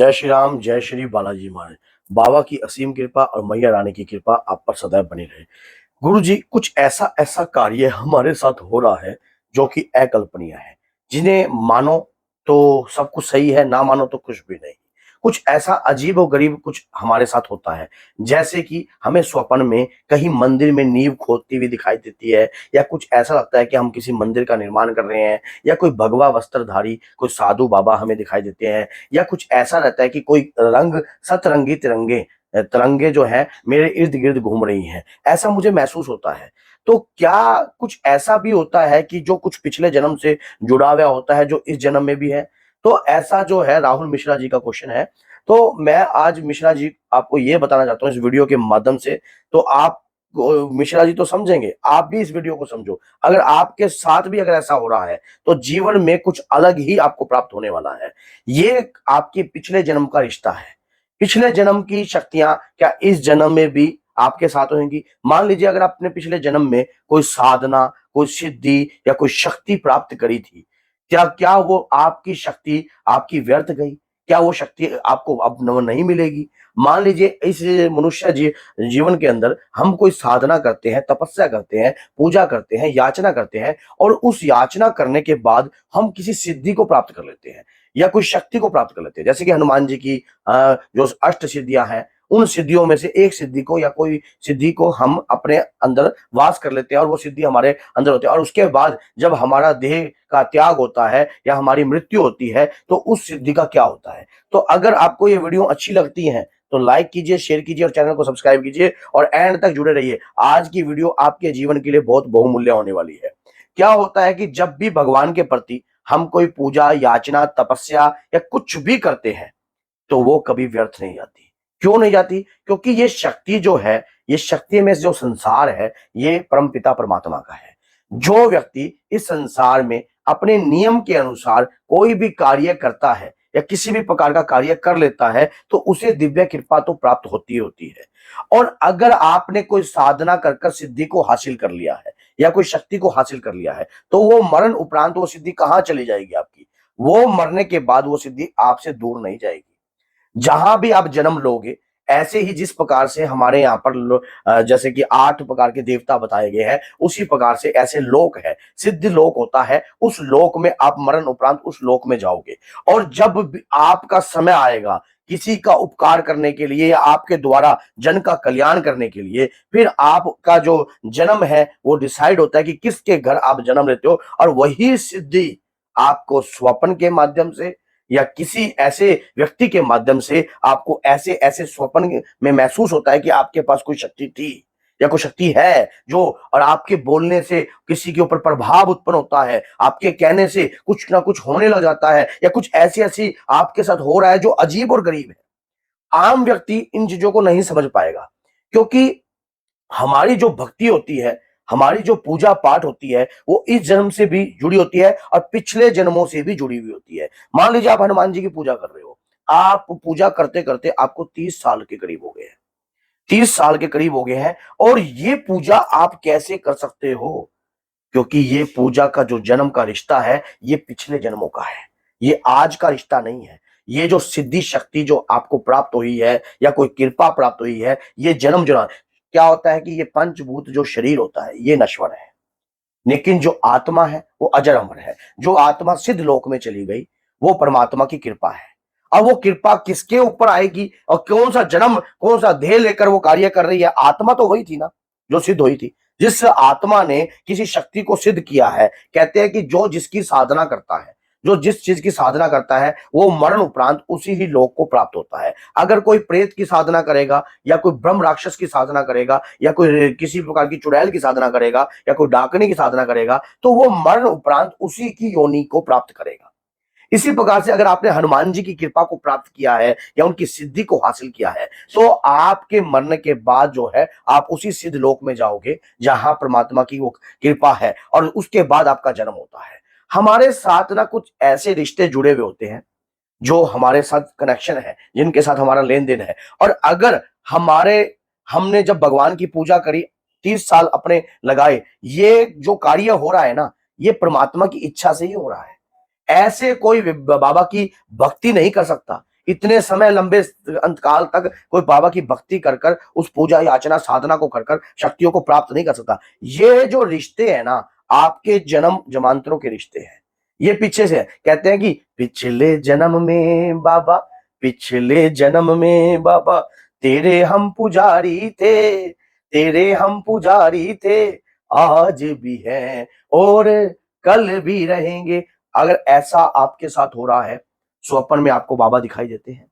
जय श्री राम, जय श्री बालाजी महाराज। बाबा की असीम कृपा और मैया रानी की कृपा आप पर सदैव बनी रहे। गुरु जी, कुछ ऐसा ऐसा कार्य हमारे साथ हो रहा है जो कि अकल्पनीय है, जिन्हें मानो तो सब कुछ सही है, ना मानो तो कुछ भी नहीं। कुछ ऐसा अजीब और गरीब कुछ हमारे साथ होता है, जैसे कि हमें स्वप्न में कहीं मंदिर में नींव खोदती हुई दिखाई देती है, या कुछ ऐसा लगता है कि हम किसी मंदिर का निर्माण कर रहे हैं, या कोई भगवा वस्त्रधारी कोई साधु बाबा हमें दिखाई देते हैं, या कुछ ऐसा रहता है कि कोई रंग सतरंगी तिरंगे तिरंगे जो है मेरे इर्द गिर्द घूम रही हैं। ऐसा मुझे महसूस होता है। तो क्या कुछ ऐसा भी होता है कि जो कुछ पिछले जन्म से जुड़ा हुआ होता है जो इस जन्म में भी है? तो ऐसा जो है राहुल मिश्रा जी का क्वेश्चन है। तो मैं आज मिश्रा जी आपको ये बताना चाहता हूँ इस वीडियो के माध्यम से। तो आप मिश्रा जी तो समझेंगे, आप भी इस वीडियो को समझो। अगर आपके साथ भी अगर ऐसा हो रहा है तो जीवन में कुछ अलग ही आपको प्राप्त होने वाला है। ये आपके पिछले जन्म का रिश्ता है। पिछले जन्म की शक्तियां क्या इस जन्म में भी आपके साथ होंगी? मान लीजिए अगर आपने पिछले जन्म में कोई साधना, कोई सिद्धि या कोई शक्ति प्राप्त करी थी, क्या क्या वो आपकी शक्ति आपकी व्यर्थ गई? क्या वो शक्ति आपको अब नहीं मिलेगी? मान लीजिए इस मनुष्य जीवन के अंदर हम कोई साधना करते हैं, तपस्या करते हैं, पूजा करते हैं, याचना करते हैं, और उस याचना करने के बाद हम किसी सिद्धि को प्राप्त कर लेते हैं या कोई शक्ति को प्राप्त कर लेते हैं। जैसे कि हनुमान जी की जो अष्ट सिद्धियां हैं, उन सिद्धियों में से एक सिद्धि को या कोई सिद्धि को हम अपने अंदर वास कर लेते हैं और वो सिद्धि हमारे अंदर होती है, और उसके बाद जब हमारा देह का त्याग होता है या हमारी मृत्यु होती है तो उस सिद्धि का क्या होता है। तो अगर आपको ये वीडियो अच्छी लगती है तो लाइक कीजिए, शेयर कीजिए और चैनल को सब्सक्राइब कीजिए और एंड तक जुड़े रहिए। आज की वीडियो आपके जीवन के लिए बहुत बहुमूल्य होने वाली है। क्या होता है कि जब भी भगवान के प्रति हम कोई पूजा, याचना, तपस्या या कुछ भी करते हैं तो वो कभी व्यर्थ नहीं जाती। क्यों नहीं जाती? क्योंकि ये शक्ति जो है, ये शक्ति में जो संसार है, ये परमपिता परमात्मा का है। जो व्यक्ति इस संसार में अपने नियम के अनुसार कोई भी कार्य करता है या किसी भी प्रकार का कार्य कर लेता है तो उसे दिव्य कृपा तो प्राप्त होती ही होती है। और अगर आपने कोई साधना कर कर सिद्धि को हासिल कर लिया है या कोई शक्ति को हासिल कर लिया है तो वो मरण उपरांत वो सिद्धि कहाँ चली जाएगी आपकी? वो मरने के बाद वो सिद्धि आपसे दूर नहीं जाएगी। जहां भी आप जन्म लोगे, ऐसे ही जिस प्रकार से हमारे यहाँ पर जैसे कि 8 प्रकार के देवता बताए गए हैं, उसी प्रकार से ऐसे लोक है, सिद्ध लोक होता है। उस लोक में आप मरण उपरांत उस लोक में जाओगे, और जब भी आपका समय आएगा किसी का उपकार करने के लिए या आपके द्वारा जन का कल्याण करने के लिए, फिर आपका जो जन्म है वो डिसाइड होता है कि किसके घर आप जन्म लेते हो, और वही सिद्धि आपको स्वप्न के माध्यम से या किसी ऐसे व्यक्ति के माध्यम से आपको ऐसे ऐसे स्वप्न में महसूस होता है कि आपके पास कोई शक्ति थी या कोई शक्ति है जो, और आपके बोलने से किसी के ऊपर प्रभाव उत्पन्न होता है, आपके कहने से कुछ ना कुछ होने लग जाता है, या कुछ ऐसी ऐसी आपके साथ हो रहा है जो अजीब और गरीब है। आम व्यक्ति इन चीजों को नहीं समझ पाएगा, क्योंकि हमारी जो भक्ति होती है, हमारी जो पूजा पाठ होती है, वो इस जन्म से भी जुड़ी होती है और पिछले जन्मों से भी जुड़ी हुई होती है। मान लीजिए आप हनुमान जी की पूजा कर रहे हो, आप पूजा करते करते आपको 30 साल के करीब हो गए हैं, 30 साल के करीब हो गए हैं, और ये पूजा आप कैसे कर सकते हो? क्योंकि ये पूजा का जो जन्म का रिश्ता है, ये पिछले जन्मों का है, ये आज का रिश्ता नहीं है। ये जो सिद्धि शक्ति जो आपको प्राप्त हुई है या कोई कृपा प्राप्त हुई है, ये जन्म जो क्या होता है कि ये पंचभूत जो शरीर होता है ये नश्वर है, लेकिन जो आत्मा है वो अजर अमर है। जो आत्मा सिद्ध लोक में चली गई वो परमात्मा की कृपा है। अब वो कृपा किसके ऊपर आएगी और कौन सा जन्म, कौन सा ध्येय लेकर वो कार्य कर रही है? आत्मा तो वही थी ना जो सिद्ध हुई थी। जिस आत्मा ने किसी शक्ति को सिद्ध किया है, कहते हैं कि जो जिसकी साधना करता है, जो जिस चीज की साधना करता है वो मरण उपरांत उसी ही लोक को प्राप्त होता है। अगर कोई प्रेत की साधना करेगा या कोई ब्रह्म राक्षस की साधना करेगा या कोई किसी प्रकार की चुड़ैल की साधना करेगा या कोई डाकनी की साधना करेगा तो वो मरण उपरांत उसी की योनि को प्राप्त करेगा। इसी प्रकार से अगर आपने हनुमान जी की कृपा को प्राप्त किया है या उनकी सिद्धि को हासिल किया है तो आपके मरने के बाद जो है आप उसी सिद्ध लोक में जाओगे जहां परमात्मा की वो कृपा है, और उसके बाद आपका जन्म होता है। हमारे साथ ना कुछ ऐसे रिश्ते जुड़े हुए होते हैं जो हमारे साथ कनेक्शन है, जिनके साथ हमारा लेन देन है, और अगर हमारे हमने जब भगवान की पूजा करी, 30 साल अपने लगाए, ये जो कार्य हो रहा है ना, ये परमात्मा की इच्छा से ही हो रहा है। ऐसे कोई बाबा की भक्ति नहीं कर सकता। इतने समय लंबे अंतकाल तक कोई बाबा की भक्ति कर कर, उस पूजा याचना साधना को कर कर शक्तियों को प्राप्त नहीं कर सकता। ये जो रिश्ते हैं ना, आपके जन्म जमांतरों के रिश्ते हैं। ये पीछे से है। कहते हैं कि पिछले जन्म में बाबा, पिछले जन्म में बाबा, तेरे हम पुजारी थे, तेरे हम पुजारी थे, आज भी हैं और कल भी रहेंगे। अगर ऐसा आपके साथ हो रहा है, स्वप्न में आपको बाबा दिखाई देते हैं,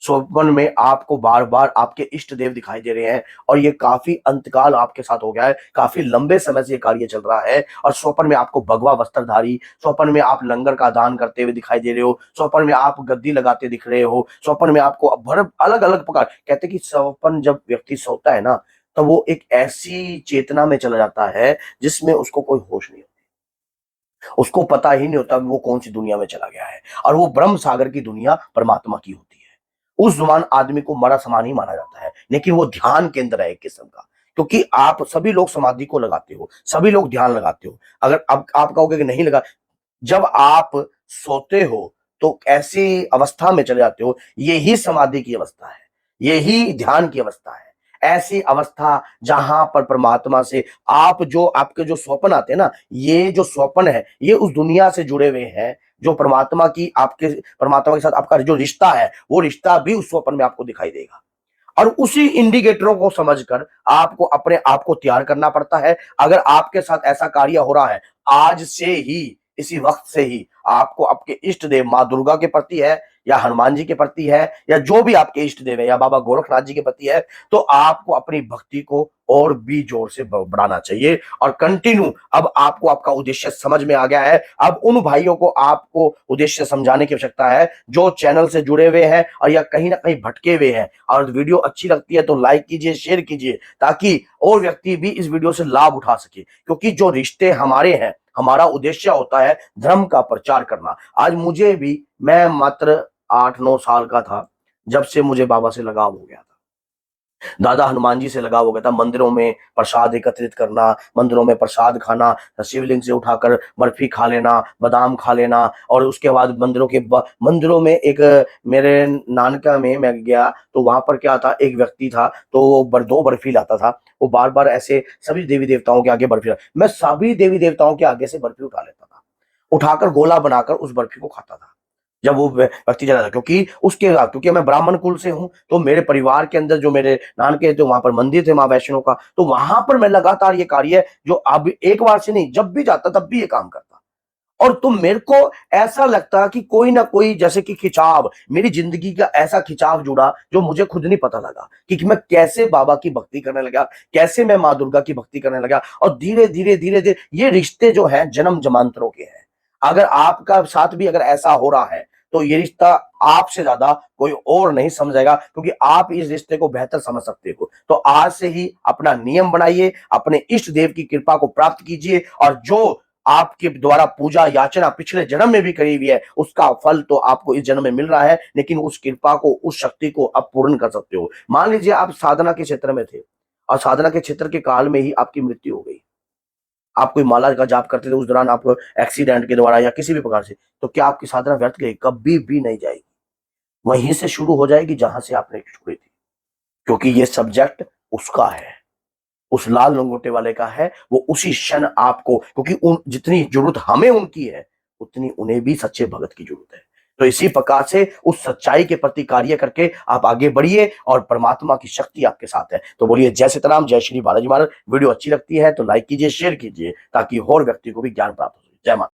स्वप्न में आपको बार बार आपके इष्ट देव दिखाई दे रहे हैं, और ये काफी अंतकाल आपके साथ हो गया है, काफी लंबे समय से ये कार्य चल रहा है, और स्वप्न में आपको भगवा वस्त्रधारी, स्वप्न में आप लंगर का दान करते हुए दिखाई दे रहे हो, स्वप्न में आप गद्दी लगाते दिख रहे हो, स्वप्न में आपको अलग अलग प्रकार, कहते हैं कि स्वप्न जब व्यक्ति सोता है ना, तो वो एक ऐसी चेतना में चला जाता है जिसमें उसको कोई होश नहीं, उसको पता ही नहीं होता वो कौन सी दुनिया में चला गया है, और वो ब्रह्म सागर की दुनिया परमात्मा की होती है। उस जुबान आदमी को मरा समान ही माना जाता है, लेकिन वो ध्यान के अंदर है एक किस्म का, क्योंकि आप सभी लोग समाधि को लगाते हो, सभी लोग ध्यान लगाते हो। अगर अब आप कहोगे कि नहीं लगा, जब आप सोते हो तो ऐसी अवस्था में चले जाते हो, यही समाधि की अवस्था है, यही ध्यान की अवस्था है। ऐसी अवस्था जहां पर परमात्मा से आप जो आपके जो स्वप्न आते हैं ना, ये जो स्वप्न है ये उस दुनिया से जुड़े हुए हैं, जो परमात्मा की आपके परमात्मा के साथ आपका जो रिश्ता है, वो रिश्ता भी उस स्वप्न में आपको दिखाई देगा। और उसी इंडिकेटरों को समझकर आपको अपने आप को तैयार करना पड़ता है। अगर आपके साथ ऐसा कार्य हो रहा है, आज से ही, इसी वक्त से ही आपको आपके इष्ट देव माँ दुर्गा के प्रति है, या हनुमान जी के प्रति है, या जो भी आपके इष्ट देव है, या बाबा गोरखनाथ जी के प्रति है, तो आपको अपनी भक्ति को और भी जोर से बढ़ाना चाहिए, और कंटिन्यू। अब आपको आपका उद्देश्य समझ में आ गया है। अब उन भाइयों को आपको उद्देश्य समझाने की आवश्यकता है जो चैनल से जुड़े हुए हैं और या कहीं ना कहीं भटके हुए हैं। और वीडियो अच्छी लगती है तो लाइक कीजिए, शेयर कीजिए, ताकि और व्यक्ति भी इस वीडियो से लाभ उठा सके, क्योंकि जो रिश्ते हमारे हैं, हमारा उद्देश्य होता है धर्म का प्रचार करना। आज मुझे भी, मैं मात्र 8-9 साल का था जब से मुझे बाबा से लगाव हो गया था, दादा हनुमान जी से लगाव हो गया था। मंदिरों में प्रसाद एकत्रित करना, मंदिरों में प्रसाद खाना, शिवलिंग से उठाकर बर्फी खा लेना, बादाम खा लेना, और उसके बाद मंदिरों में एक, मेरे नानका में मैं गया तो वहां पर क्या था, एक व्यक्ति था तो वो 2 बर्फी लाता था। वो बार बार ऐसे सभी देवी देवताओं के आगे बर्फी, मैं सभी देवी देवताओं के आगे से बर्फी उठा लेता था, उठाकर गोला बनाकर उस बर्फी को खाता था जब वो व्यक्ति चला था। क्योंकि मैं ब्राह्मण कुल से हूं, तो मेरे परिवार के अंदर जो मेरे नानके थे, वहां पर मंदिर थे मां वैष्णो का, तो वहां पर मैं लगातार ये कार्य, जो अब एक बार से नहीं, जब भी जाता तब भी ये काम करता। और तो मेरे को ऐसा लगता कि कोई ना कोई, जैसे कि खिंचाव, मेरी जिंदगी का ऐसा खिंचाव जुड़ा जो मुझे खुद नहीं पता लगा कि मैं कैसे बाबा की भक्ति करने लगा, कैसे मैं माँ दुर्गा की भक्ति करने लगा। और धीरे धीरे धीरे धीरे ये रिश्ते जो हैं जन्म जमांतरों के हैं। अगर आपका साथ भी अगर ऐसा हो रहा है, तो ये रिश्ता आपसे ज्यादा कोई और नहीं समझेगा, क्योंकि आप इस रिश्ते को बेहतर समझ सकते हो। तो आज से ही अपना नियम बनाइए, अपने इष्ट देव की कृपा को प्राप्त कीजिए, और जो आपके द्वारा पूजा याचना पिछले जन्म में भी करी हुई है, उसका फल तो आपको इस जन्म में मिल रहा है, लेकिन उस कृपा को, उस शक्ति को आप पूर्ण कर सकते हो। मान लीजिए आप साधना के क्षेत्र में थे, और साधना के क्षेत्र के काल में ही आपकी मृत्यु हो गई, आप कोई माला का जाप करते थे, उस दौरान आपको एक्सीडेंट के द्वारा या किसी भी प्रकार से, तो क्या आपकी साधना व्यर्थ गई? कभी भी नहीं जाएगी, वहीं से शुरू हो जाएगी जहां से आपने छोड़ी थी, क्योंकि ये सब्जेक्ट उसका है, उस लाल लंगोटे वाले का है। वो उसी क्षण आपको, क्योंकि उन जितनी जरूरत हमें उनकी है, उतनी उन्हें भी सच्चे भगत की जरूरत है। तो इसी प्रकार से उस सच्चाई के प्रति कार्य करके आप आगे बढ़िए, और परमात्मा की शक्ति आपके साथ है। तो बोलिए जय सीताराम, जय श्री बालाजी महाराज। वीडियो अच्छी लगती है तो लाइक कीजिए, शेयर कीजिए, ताकि और व्यक्ति को भी ज्ञान प्राप्त हो। जय माता।